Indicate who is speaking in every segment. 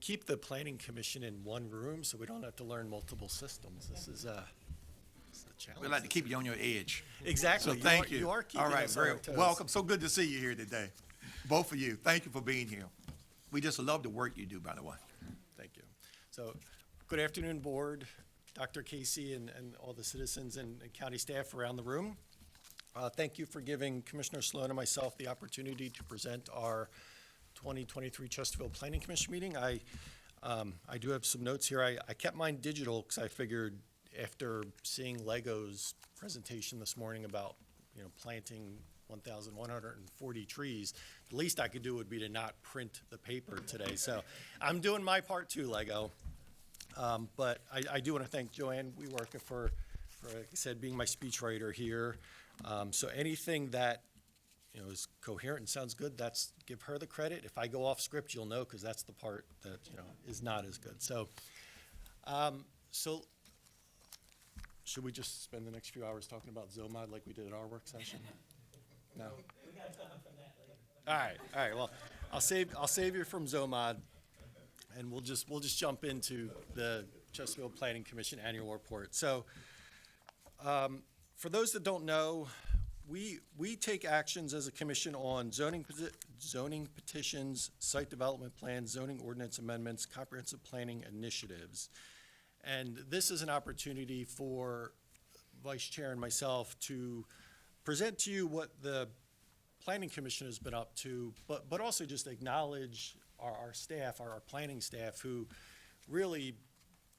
Speaker 1: keep the planning commission in one room so we don't have to learn multiple systems. This is a challenge.
Speaker 2: We like to keep you on your edge.
Speaker 1: Exactly.
Speaker 2: So thank you.
Speaker 1: You are keeping
Speaker 2: All right,
Speaker 1: us on our toes.
Speaker 2: welcome. So good to see you here today. Both of you. Thank you for being here. We just love the work you do, by the way.
Speaker 1: Thank you. So, good afternoon, board, Dr. Casey, and all the citizens and county staff around the room. Thank you for giving Commissioner Sloan and myself the opportunity to present our 2023 Chesterfield Planning Commission meeting. I do have some notes here. I kept mine digital because I figured after seeing Lego's presentation this morning about, planting 1,140 trees, the least I could do would be to not print the paper today. So I'm doing my part too, Lego. But I do want to thank Joanne Weeworker for, like I said, being my speechwriter here. So anything that, is coherent and sounds good, give her the credit. If I go off script, you'll know, because that's the part that, is not as good. So, should we just spend the next few hours talking about ZOMOD like we did at our work session? No?
Speaker 3: We got time for that later.
Speaker 1: All right, well, I'll save you from ZOMOD, and we'll just jump into the Chesterfield Planning Commission annual report. So, for those that don't know, we take actions as a commission on zoning petitions, site development plans, zoning ordinance amendments, comprehensive planning initiatives. And this is an opportunity for Vice Chair and myself to present to you what the Planning Commission has been up to, but also just acknowledge our staff, our planning staff, who really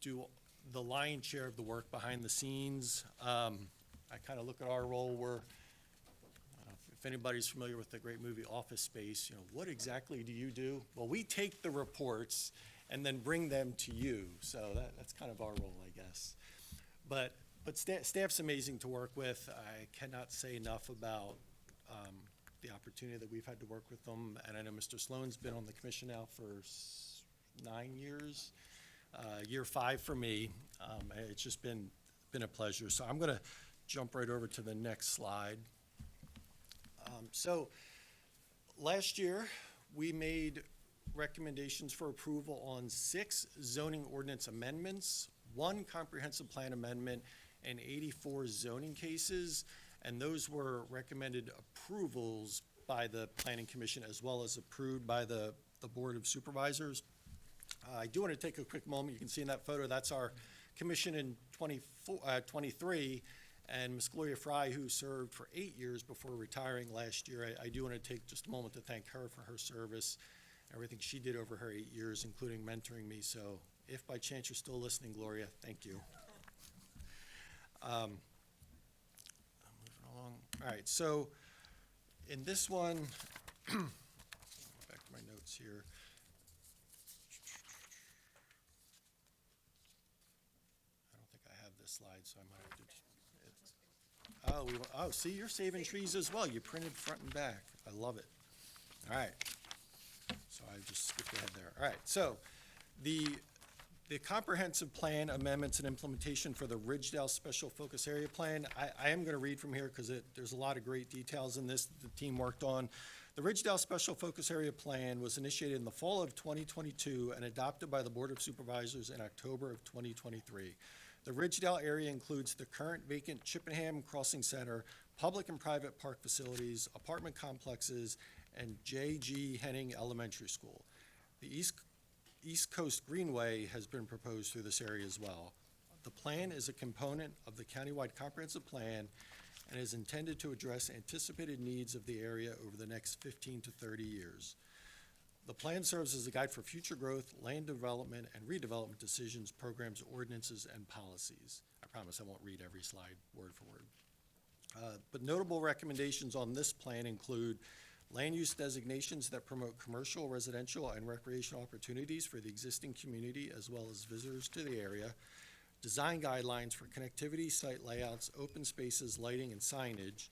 Speaker 1: do the lion's share of the work behind the scenes. I kind of look at our role where, if anybody's familiar with the great movie Office Space, what exactly do you do? Well, we take the reports and then bring them to you. So that's kind of our role, I guess. But staff's amazing to work with. I cannot say enough about the opportunity that we've had to work with them. And I know Mr. Sloan's been on the commission now for 9 years, year 5 for me. It's just been a pleasure. So I'm going to jump right over to the next slide. So last year, we made recommendations for approval on 6 zoning ordinance amendments, 1 comprehensive plan amendment, and 84 zoning cases. And those were recommended approvals by the Planning Commission as well as approved by the Board of Supervisors. I do want to take a quick moment. You can see in that photo, that's our commission in 23. And Ms. Gloria Fry, who served for 8 years before retiring last year, I do want to take just a moment to thank her for her service, everything she did over her 8 years, including mentoring me. So if by chance you're still listening, Gloria, thank you. I'm moving along. All right, so in this one, back to my notes here. I don't think I have this slide, so I might have to just. See, you're saving trees as well. You printed front and back. I love it. All right. So I just skipped ahead there. All right. So the comprehensive plan amendments and implementation for the Ridgedale Special Focus Area Plan, I am going to read from here because there's a lot of great details in this that the team worked on. The Ridgedale Special Focus Area Plan was initiated in the fall of 2022 and adopted by the Board of Supervisors in October of 2023. The Ridgedale area includes the current vacant Chippenham Crossing Center, public and private park facilities, apartment complexes, and J.G. Henning Elementary School. The East Coast Greenway has been proposed through this area as well. The plan is a component of the countywide comprehensive plan and is intended to address anticipated needs of the area over the next 15 to 30 years. The plan serves as a guide for future growth, land development, and redevelopment decisions, programs, ordinances, and policies. I promise I won't read every slide word for word. But notable recommendations on this plan include land use designations that promote commercial, residential, and recreational opportunities for the existing community as well as visitors to the area, design guidelines for connectivity, site layouts, open spaces, lighting, and signage,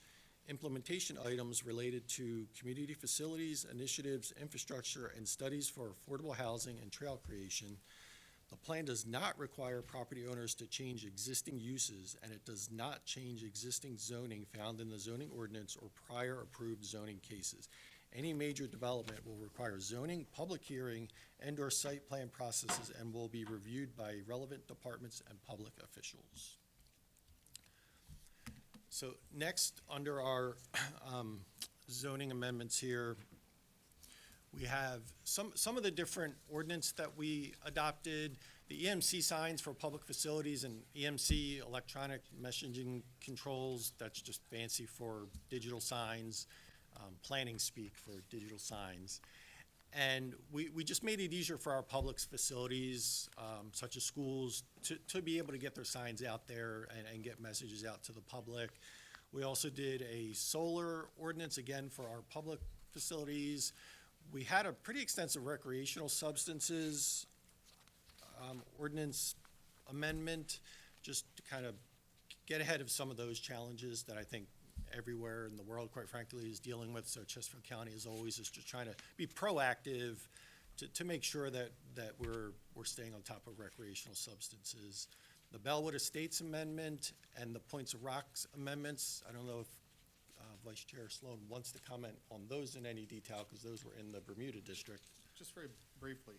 Speaker 1: implementation items related to community facilities, initiatives, infrastructure, and studies for affordable housing and trail creation. The plan does not require property owners to change existing uses, and it does not change existing zoning found in the zoning ordinance or prior approved zoning cases. Any major development will require zoning, public hearing, and/or site plan processes and will be reviewed by relevant departments and public officials. So next, under our zoning amendments here, we have some of the different ordinance that we adopted. The EMC signs for public facilities and EMC, electronic messaging controls, that's just fancy for digital signs, planning speak for digital signs. And we just made it easier for our public facilities, such as schools, to be able to get their signs out there and get messages out to the public. We also did a solar ordinance, again, for our public facilities. We had a pretty extensive recreational substances ordinance amendment, just to kind of get ahead of some of those challenges that I think everywhere in the world, quite frankly, is dealing with. So Chesterfield County, as always, is just trying to be proactive to make sure that we're staying on top of recreational substances. The Bellwood Estates Amendment and the Points of Rocks amendments, I don't know if Vice Chair Sloan wants to comment on those in any detail, because those were in the Bermuda District.
Speaker 4: Just very briefly,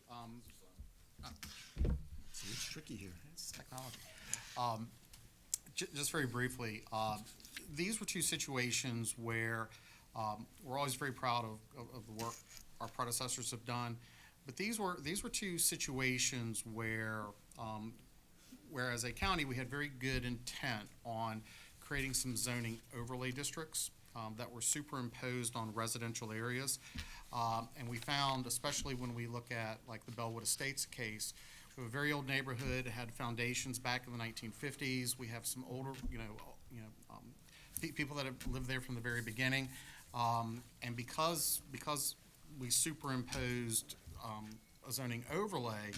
Speaker 2: See, it's tricky here.
Speaker 4: it's technology. Just very briefly, these were two situations where we're always very proud of the work our predecessors have done, but these were two situations where as a county, we had very good intent on creating some zoning overlay districts that were superimposed on residential areas. And we found, especially when we look at like the Bellwood Estates case, we have a very old neighborhood, had foundations back in the 1950s. We have some older, people that have lived there from the very beginning. And because we superimposed a zoning overlay,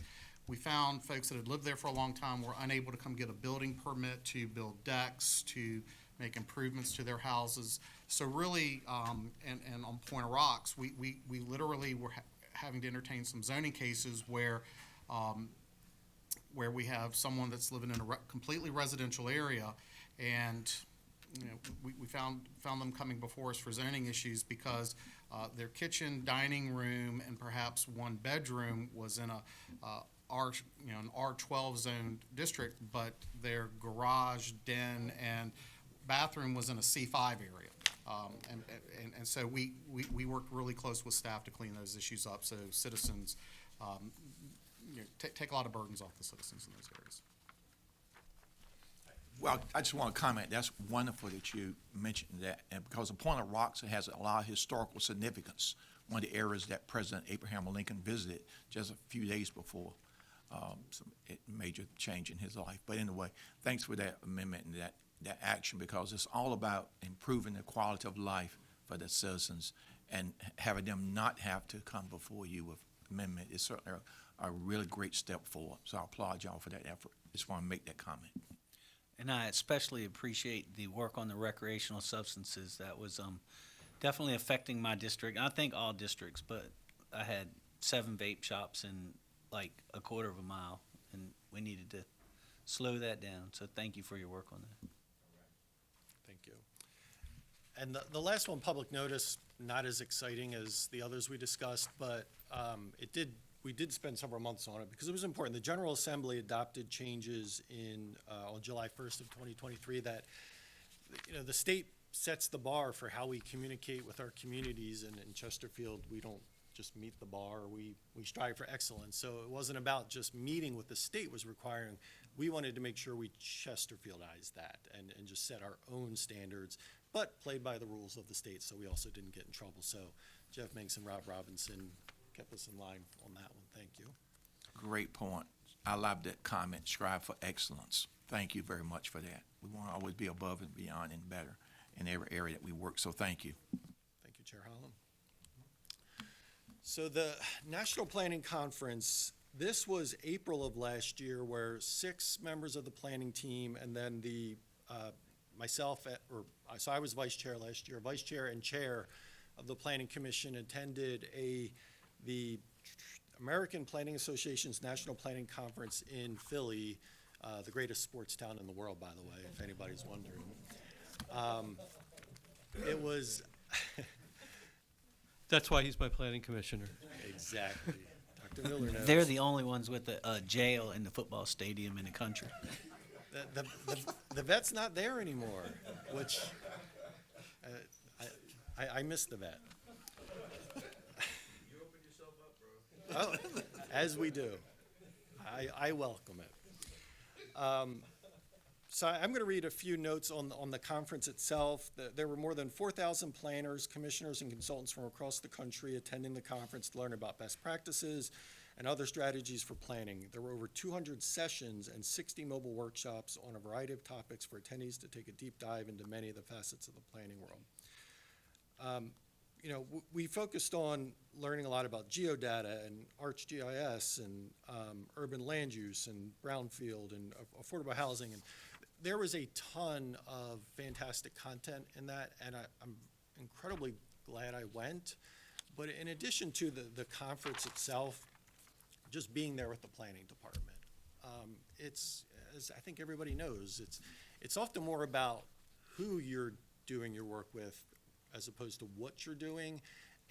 Speaker 4: we found folks that had lived there for a long time were unable to come get a building permit to build decks, to make improvements to their houses. So really, and on Point of Rocks, we literally were having to entertain some zoning cases where we have someone that's living in a completely residential area, and we found them coming before us for zoning issues because their kitchen, dining room, and perhaps one bedroom was in an R12 zoned district, but their garage, den, and bathroom was in a C5 area. And so we worked really close with staff to clean those issues up, so citizens, take a lot of burdens off the citizens in those areas.
Speaker 2: Well, I just want to comment, that's wonderful that you mentioned that, and because the Point of Rocks has a lot of historical significance, one of the areas that President Abraham Lincoln visited just a few days before some major change in his life. But anyway, thanks for that amendment and that action, because it's all about improving the quality of life for the citizens, and having them not have to come before you with amendment is certainly a really great step forward. So I applaud y'all for that effort. Just want to make that comment.
Speaker 5: And I especially appreciate the work on the recreational substances. That was definitely affecting my district. I think all districts, but I had 7 vape shops in like a quarter of a mile, and we needed to slow that down. So thank you for your work on that.
Speaker 1: Thank you. And the last one, public notice, not as exciting as the others we discussed, but we did spend several months on it because it was important. The General Assembly adopted changes on July 1st of 2023 that, the state sets the bar for how we communicate with our communities, and in Chesterfield, we don't just meet the bar, we strive for excellence. So it wasn't about just meeting what the state was requiring. We wanted to make sure we Chesterfieldized that and just set our own standards, but played by the rules of the state, so we also didn't get in trouble. So Jeff Minks and Rob Robinson kept us in line on that one. Thank you.
Speaker 2: Great point. I love that comment, strive for excellence. Thank you very much for that. We want to always be above and beyond and better in every area that we work, so thank you.
Speaker 1: Thank you, Chair Holland. So the National Planning Conference, this was April of last year, where 6 members of the planning team and then so I was vice chair last year, vice chair and chair of the Planning Commission attended the American Planning Association's National Planning Conference in Philly, the greatest sports town in the world, by the way, if anybody's wondering. It was
Speaker 3: That's why he's my planning commissioner.
Speaker 1: Exactly. Dr. Miller knows.
Speaker 5: They're the only ones with a jail in the football stadium in the country.
Speaker 1: The vet's not there anymore, which I miss the vet.
Speaker 6: You open yourself up, bro.
Speaker 1: Oh, as we do. I welcome it. So I'm going to read a few notes on the conference itself. There were more than 4,000 planners, commissioners, and consultants from across the country attending the conference to learn about best practices and other strategies for planning. There were over 200 sessions and 60 mobile workshops on a variety of topics for attendees to take a deep dive into many of the facets of the planning world. We focused on learning a lot about geodata and ArcGIS and urban land use and brownfield and affordable housing. And there was a ton of fantastic content in that, and I'm incredibly glad I went. But in addition to the conference itself, just being there with the planning department, it's, as I think everybody knows, it's often more about who you're doing your work with as opposed to what you're doing,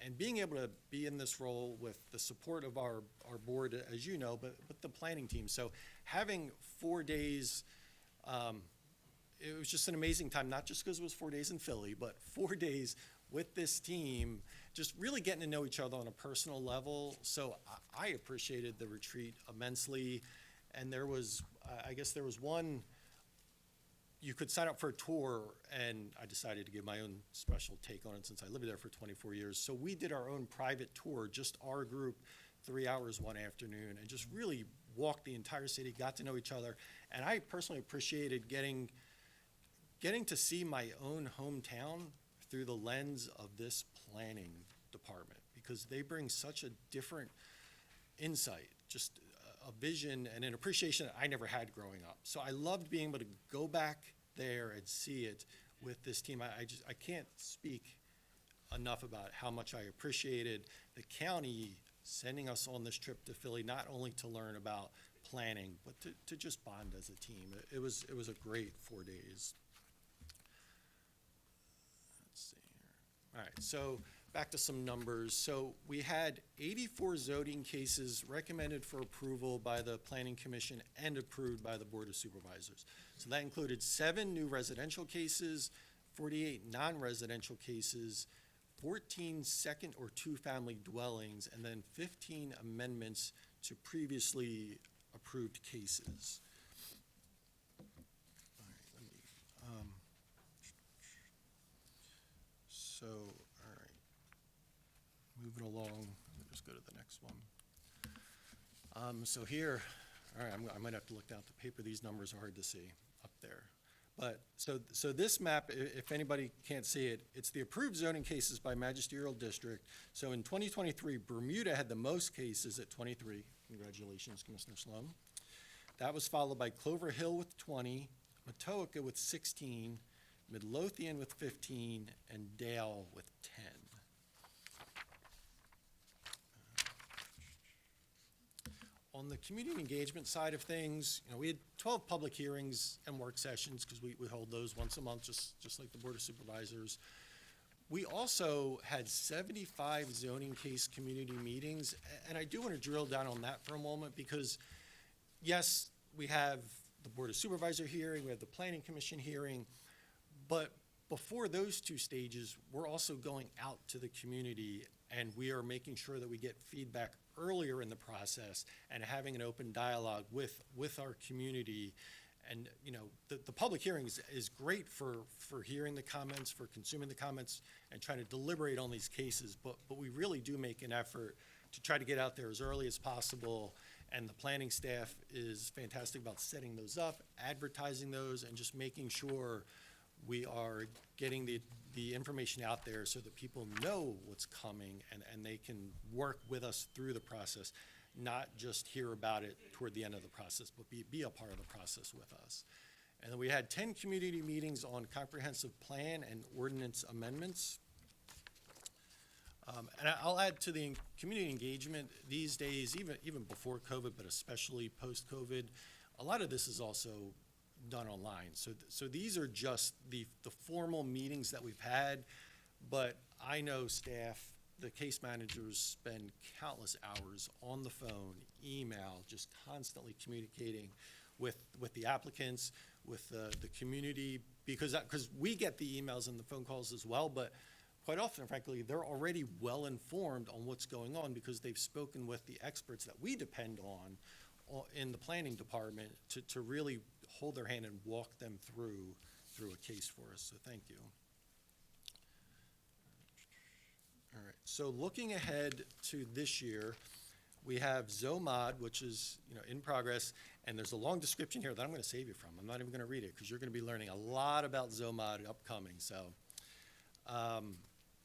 Speaker 1: and being able to be in this role with the support of our board, as you know, but the planning team. So having 4 days, it was just an amazing time, not just because it was 4 days in Philly, but 4 days with this team, just really getting to know each other on a personal level. So I appreciated the retreat immensely. And there was, I guess there was one, you could sign up for a tour, and I decided to give my own special take on it since I lived there for 24 years. So we did our own private tour, just our group, 3 hours one afternoon, and just really walked the entire city, got to know each other. And I personally appreciated getting to see my own hometown through the lens of this planning department, because they bring such a different insight, just a vision and an appreciation that I never had growing up. So I loved being able to go back there and see it with this team. I can't speak enough about how much I appreciated the county sending us on this trip to Philly, not only to learn about planning, but to just bond as a team. It was a great 4 days. Let's see here. All right, so back to some numbers. So we had 84 zoning cases recommended for approval by the Planning Commission and approved by the Board of Supervisors. So that included 7 new residential cases, 48 non-residential cases, 14 second or two-family dwellings, and then 15 amendments to previously approved cases. All right, let me, all right. Moving along, let me just go to the next one. So here, all right, I might have to look down at the paper. These numbers are hard to see up there. But, so this map, if anybody can't see it, it's the approved zoning cases by magisterial district. So in 2023, Bermuda had the most cases at 23. Congratulations, Commissioner Sloan. That was followed by Clover Hill with 20, Matoaka with 16, Midlothian with 15, and Dale with 10. On the community engagement side of things, we had 12 public hearings and work sessions, because we hold those once a month, just like the Board of Supervisors. We also had 75 zoning case community meetings, and I do want to drill down on that for a moment, because yes, we have the Board of Supervisor hearing, we have the Planning Commission hearing, but before those two stages, we're also going out to the community, and we are making sure that we get feedback earlier in the process and having an open dialogue with our community. And, the public hearing is great for hearing the comments, for consuming the comments, and trying to deliberate on these cases, but we really do make an effort to try to get out there as early as possible. And the planning staff is fantastic about setting those up, advertising those, and just making sure we are getting the information out there so that people know what's coming, and they can work with us through the process, not just hear about it toward the end of the process, but be a part of the process with us. And then we had 10 community meetings on comprehensive plan and ordinance amendments. And I'll add to the community engagement these days, even before COVID, but especially post-COVID, a lot of this is also done online. So these are just the formal meetings that we've had, but I know staff the case managers spend countless hours on the phone, email, just constantly communicating with the applicants, with the community, because we get the emails and the phone calls as well, but quite often, frankly, they're already well-informed on what's going on because they've spoken with the experts that we depend on in the planning department to really hold their hand and walk them through a case for us, so thank you. All right, so looking ahead to this year, we have ZOMOD, which is, in progress, and there's a long description here that I'm gonna save you from. I'm not even gonna read it, because you're gonna be learning a lot about ZOMOD upcoming, so.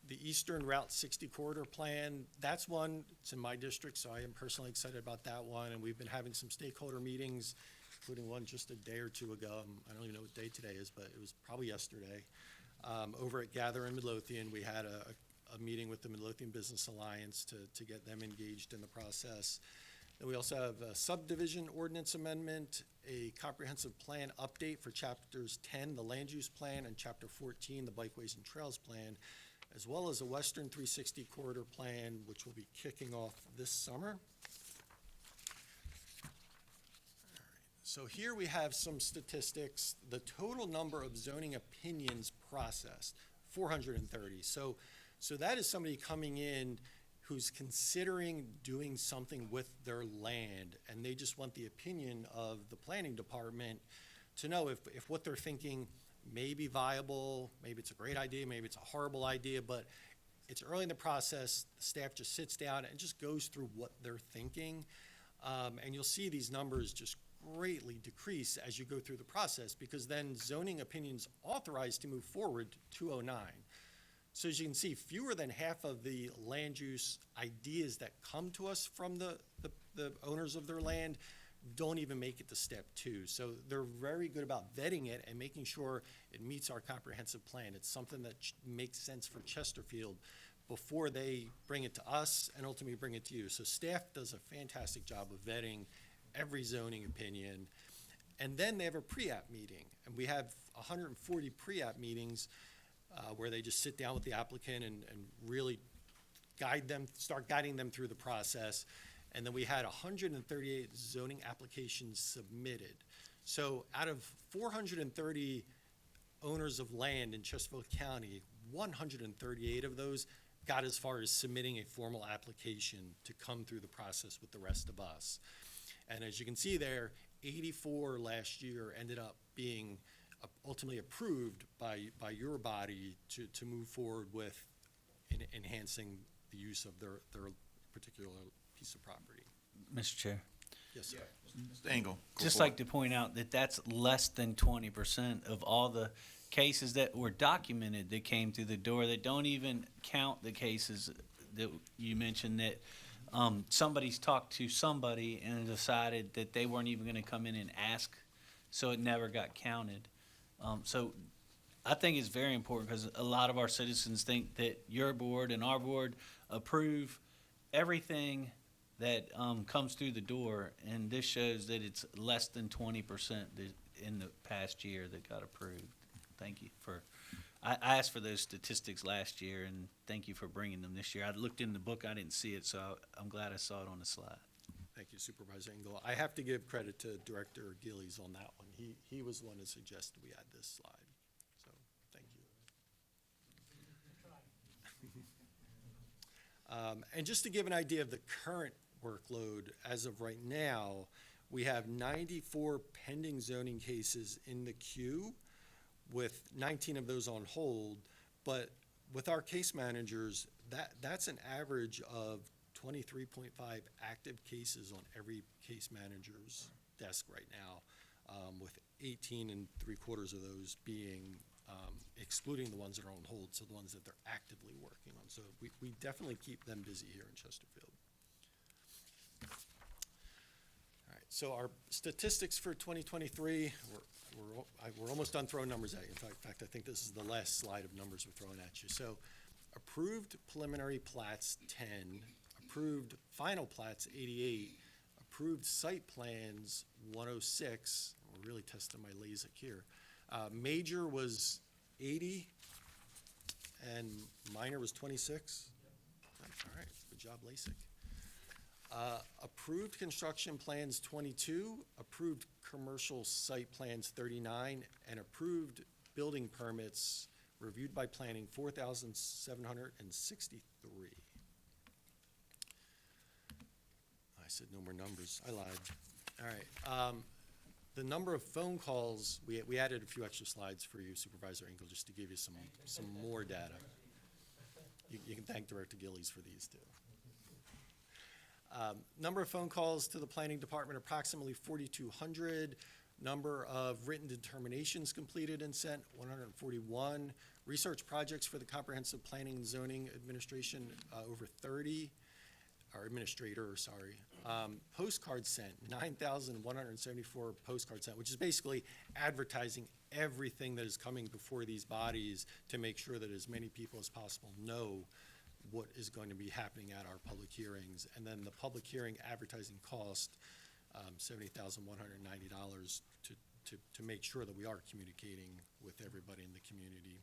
Speaker 1: The Eastern Route 60 corridor plan, that's one, it's in my district, so I am personally excited about that one, and we've been having some stakeholder meetings, including one just a day or two ago. I don't even know what day today is, but it was probably yesterday. Over at Gather in Midlothian, we had a meeting with the Midlothian Business Alliance to get them engaged in the process. Then we also have a subdivision ordinance amendment, a comprehensive plan update for chapters 10, the land use plan, and chapter 14, the bikeways and trails plan, as well as a Western 360 corridor plan, which will be kicking off this summer. So here we have some statistics. The total number of zoning opinions processed, 430. So that is somebody coming in who's considering doing something with their land, and they just want the opinion of the planning department to know if what they're thinking may be viable, maybe it's a great idea, maybe it's a horrible idea, but it's early in the process. The staff just sits down and just goes through what they're thinking. And you'll see these numbers just greatly decrease as you go through the process, because then zoning opinions authorized to move forward to 209. So as you can see, fewer than half of the land use ideas that come to us from the owners of their land don't even make it to step 2. So they're very good about vetting it and making sure it meets our comprehensive plan. It's something that makes sense for Chesterfield before they bring it to us and ultimately bring it to you. So staff does a fantastic job of vetting every zoning opinion. And then they have a pre-app meeting, and we have 140 pre-app meetings where they just sit down with the applicant and really start guiding them through the process. And then we had 138 zoning applications submitted. So out of 430 owners of land in Chesterfield County, 138 of those got as far as submitting a formal application to come through the process with the rest of us. And as you can see there, 84 last year ended up being ultimately approved by your body to move forward with enhancing the use of their particular piece of property.
Speaker 5: Mr. Chair,
Speaker 1: Yes, sir.
Speaker 2: Mr. Engel. go
Speaker 5: just
Speaker 2: for
Speaker 5: like
Speaker 2: it.
Speaker 5: to point out that that's less than 20% of all the cases that were documented that came through the door, that don't even count the cases that you mentioned that somebody's talked to somebody and decided that they weren't even gonna come in and ask, so it never got counted. So I think it's very important, because a lot of our citizens think that your board and our board approve everything that comes through the door, and this shows that it's less than 20% in the past year that got approved. Thank you I asked for those statistics last year, and thank you for bringing them this year. I looked in the book, I didn't see it, so I'm glad I saw it on the slide.
Speaker 1: Thank you, Supervisor Engel. I have to give credit to Director Gillies on that one. He was the one who suggested we add this slide, so thank you. And just to give an idea of the current workload, as of right now, we have 94 pending zoning cases in the queue, with 19 of those on hold. But with our case managers, that's an average of 23.5 active cases on every case manager's desk right now, with 18 3/4 of those being excluding the ones that are on hold, so the ones that they're actively working on. So we definitely keep them busy here in Chesterfield. All right, so our statistics for 2023, we're almost done throwing numbers at you. In fact, I think this is the last slide of numbers we're throwing at you. So approved preliminary plats 10, approved final plats 88, approved site plans 106. We're really testing my LASIK here. Major was 80, and minor was 26. Nice. All right, good job, LASIK. Approved construction plans 22, approved commercial site plans 39, and approved building permits reviewed by planning 4,763. I said no more numbers, I lied. All right, the number of phone calls, we added a few extra slides for you, Supervisor Engel, just to give you some more data. You can thank Director Gillies for these too. Number of phone calls to the planning department, approximately 4,200. Number of written determinations completed and sent, 141. Research projects for the comprehensive planning and zoning administration, over 30, or administrator, sorry. Postcards sent, 9,174 postcards sent, which is basically advertising everything that is coming before these bodies to make sure that as many people as possible know what is going to be happening at our public hearings. And then the public hearing advertising cost, $70,190 to make sure that we are communicating with everybody in the community.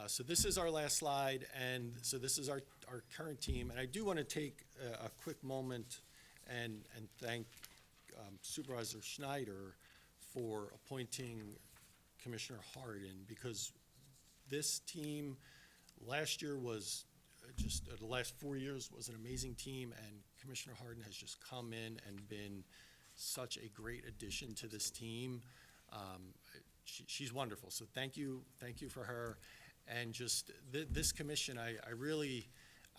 Speaker 1: So this is our last slide, and so this is our current team. And I do want to take a quick moment and thank Supervisor Schneider for appointing Commissioner Hardin, because this team last year was the last 4 years was an amazing team, and Commissioner Hardin has just come in and been such a great addition to this team. She's wonderful, so thank you for her. And just this commission, I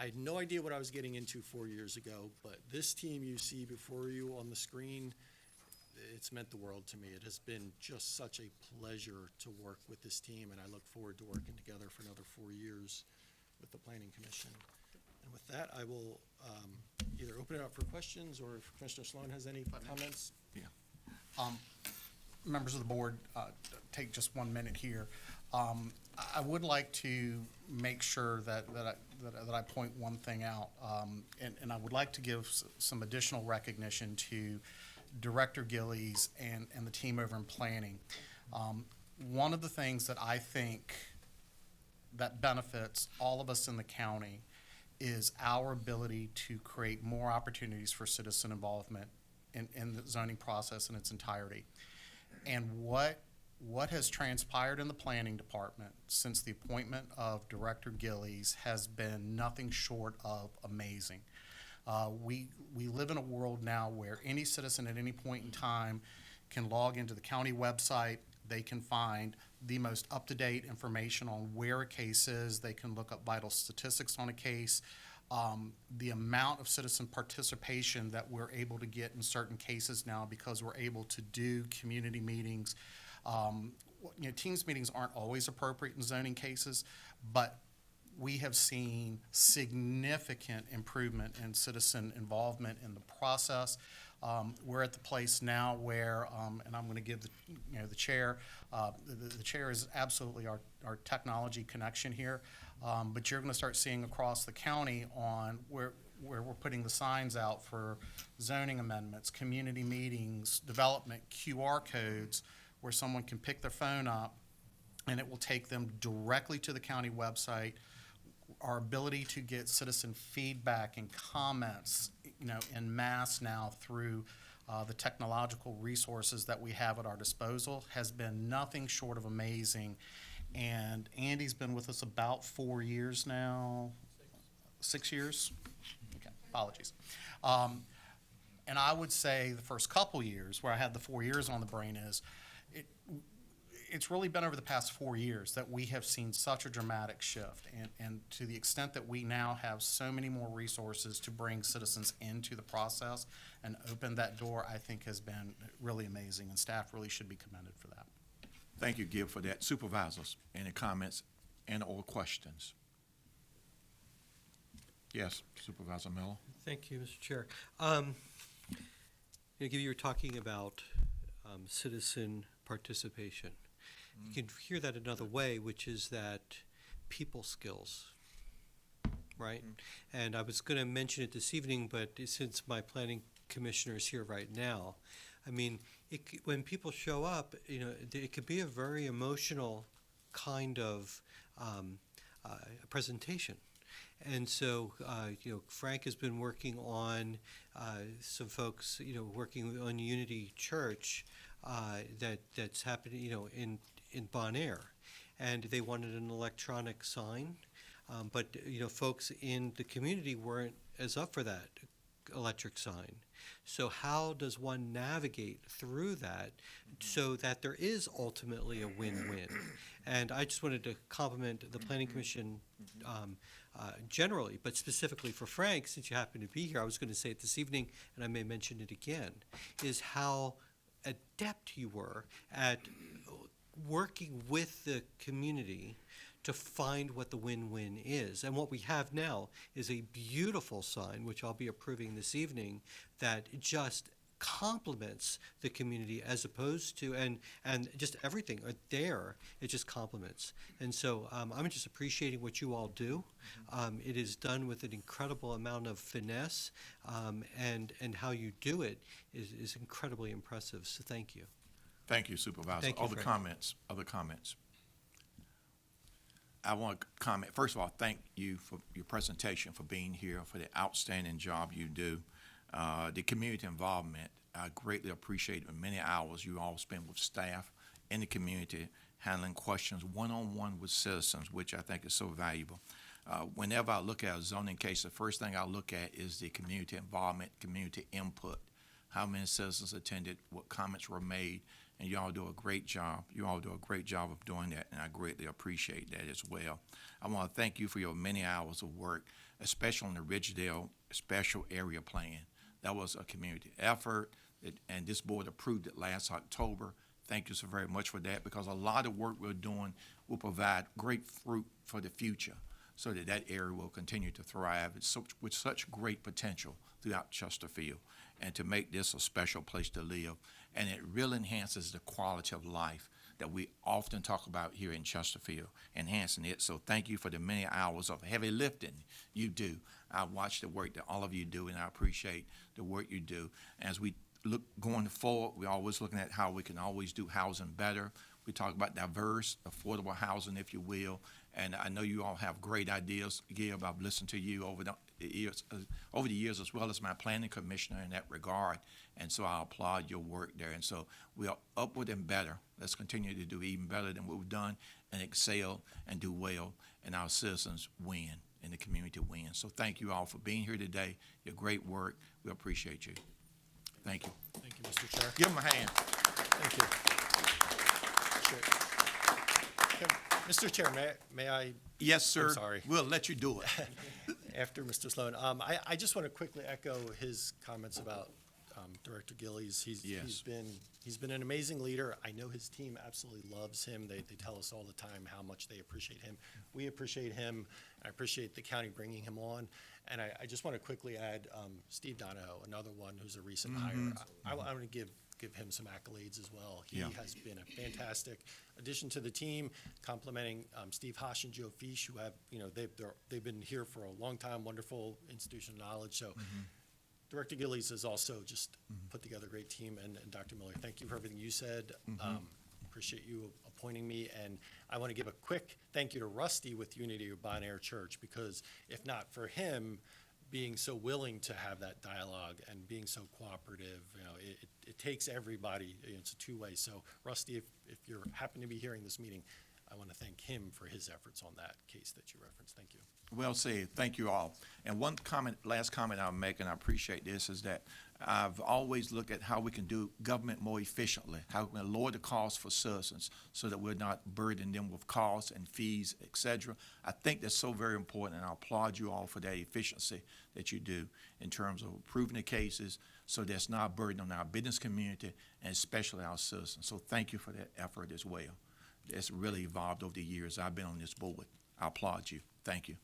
Speaker 1: had no idea what I was getting into 4 years ago, but this team you see before you on the screen, it's meant the world to me. It has been just such a pleasure to work with this team, and I look forward to working together for another 4 years with the Planning Commission. And with that, I will either open it up for questions, or if Commissioner Sloan has any comments.
Speaker 4: Members of the board, take just 1 minute here. I would like to make sure that I point one thing out, and I would like to give some additional recognition to Director Gillies and the team over in planning. One of the things that I think that benefits all of us in the county is our ability to create more opportunities for citizen involvement in the zoning process in its entirety. And what has transpired in the planning department since the appointment of Director Gillies has been nothing short of amazing. We live in a world now where any citizen at any point in time can log into the county website. They can find the most up-to-date information on where a case is. They can look up vital statistics on a case. The amount of citizen participation that we're able to get in certain cases now, because we're able to do community meetings. Teams meetings aren't always appropriate in zoning cases, but we have seen significant improvement in citizen involvement in the process. We're at the place now where, and I'm going to give the chair, the chair is absolutely our technology connection here, but you're going to start seeing across the county on where we're putting the signs out for zoning amendments, community meetings, development, QR codes, where someone can pick their phone up and it will take them directly to the county website. Our ability to get citizen feedback and comments, en masse now through the technological resources that we have at our disposal has been nothing short of amazing. And Andy's been with us about 4 years now. 6 years? Okay, apologies. And I would say the first couple years, where I had the 4 years on the brain, it's really been over the past 4 years that we have seen such a dramatic shift. And to the extent that we now have so many more resources to bring citizens into the process and open that door, I think has been really amazing, and staff really should be commended for that.
Speaker 2: Thank you, Gib, for that. Supervisors, any comments and/or questions? Yes, Supervisor Miller.
Speaker 7: Thank you, Mr. Chair. Gib, you were talking about citizen participation. You can hear that another way, which is that people skills, right? And I was going to mention it this evening, but since my planning commissioner is here right now, I mean, when people show up, it could be a very emotional kind of presentation. And so, Frank has been working on some folks, working on Unity Church that's happening, in Bon Air. And they wanted an electronic sign, but, folks in the community weren't as up for that electric sign. So how does one navigate through that so that there is ultimately a win-win? And I just wanted to compliment the Planning Commission generally, but specifically for Frank, since you happen to be here, I was going to say it this evening, and I may mention it again, is how adept you were at working with the community to find what the win-win is. And what we have now is a beautiful sign, which I'll be approving this evening, that just complements the community as opposed to, and just everything there, it just complements. And so I'm just appreciating what you all do. It is done with an incredible amount of finesse, and how you do it is incredibly impressive. So thank you.
Speaker 2: Thank you, Supervisor.
Speaker 7: Thank you,
Speaker 2: Other
Speaker 7: Frank.
Speaker 2: comments? I want to comment, first of all, thank you for your presentation, for being here, for the outstanding job you do. The community involvement, I greatly appreciate the many hours you all spend with staff in the community, handling questions one-on-one with citizens, which I think is so valuable. Whenever I look at a zoning case, the first thing I look at is the community involvement, community input, how many citizens attended, what comments were made, and you all do a great job. You all do a great job of doing that, and I greatly appreciate that as well. I want to thank you for your many hours of work, especially on the Ridgedale Special Area Plan. That was a community effort, and this board approved it last October. Thank you so very much for that, because a lot of work we're doing will provide great fruit for the future, so that that area will continue to thrive with such great potential throughout Chesterfield, and to make this a special place to live. And it really enhances the quality of life that we often talk about here in Chesterfield, enhancing it. So thank you for the many hours of heavy lifting you do. I watch the work that all of you do, and I appreciate the work you do. As we look going forward, we're always looking at how we can always do housing better. We talk about diverse, affordable housing, if you will. And I know you all have great ideas. Gib, I've listened to you over the years, as well as my planning commissioner in that regard. And so I applaud your work there. And so we are upward and better. Let's continue to do even better than what we've done, and excel and do well, and our citizens win and the community wins. So thank you all for being here today. Your great work. We appreciate you. Thank you.
Speaker 1: Thank you, Mr. Chair.
Speaker 2: Give them a hand.
Speaker 1: Thank you. Mr. Chair, may I,
Speaker 2: Yes, sir.
Speaker 1: I'm sorry.
Speaker 2: We'll let you do it.
Speaker 1: after Mr. Sloan, I just want to quickly echo his comments about Director Gillies.
Speaker 2: Yes.
Speaker 1: He's been an amazing leader. I know his team absolutely loves him. They tell us all the time how much they appreciate him. We appreciate him. I appreciate the county bringing him on. And I just want to quickly add Steve Donahoe, another one who's a recent hire. I want to give him some accolades as well. He has been a fantastic addition to the team, complementing Steve Hosh and Joe Fish, who have, they've been here for a long time, wonderful institutional knowledge. So Director Gillies has also just put together a great team, and Dr. Miller, thank you for everything you said. Appreciate you appointing me, and I want to give a quick thank you to Rusty with Unity of Bon Air Church, because if not for him being so willing to have that dialogue and being so cooperative, it takes everybody. It's a two-way. So Rusty, if you happen to be hearing this meeting, I want to thank him for his efforts on that case that you referenced. Thank you.
Speaker 2: Well said. Thank you all. And last comment I'll make, and I appreciate this, is that I've always looked at how we can do government more efficiently, how we can lower the cost for citizens so that we're not burdening them with costs and fees, et cetera. I think that's so very important, and I applaud you all for that efficiency that you do in terms of approving the cases so that's not a burden on our business community and especially our citizens. So thank you for that effort as well. It's really evolved over the years I've been on this board. I applaud you. Thank you.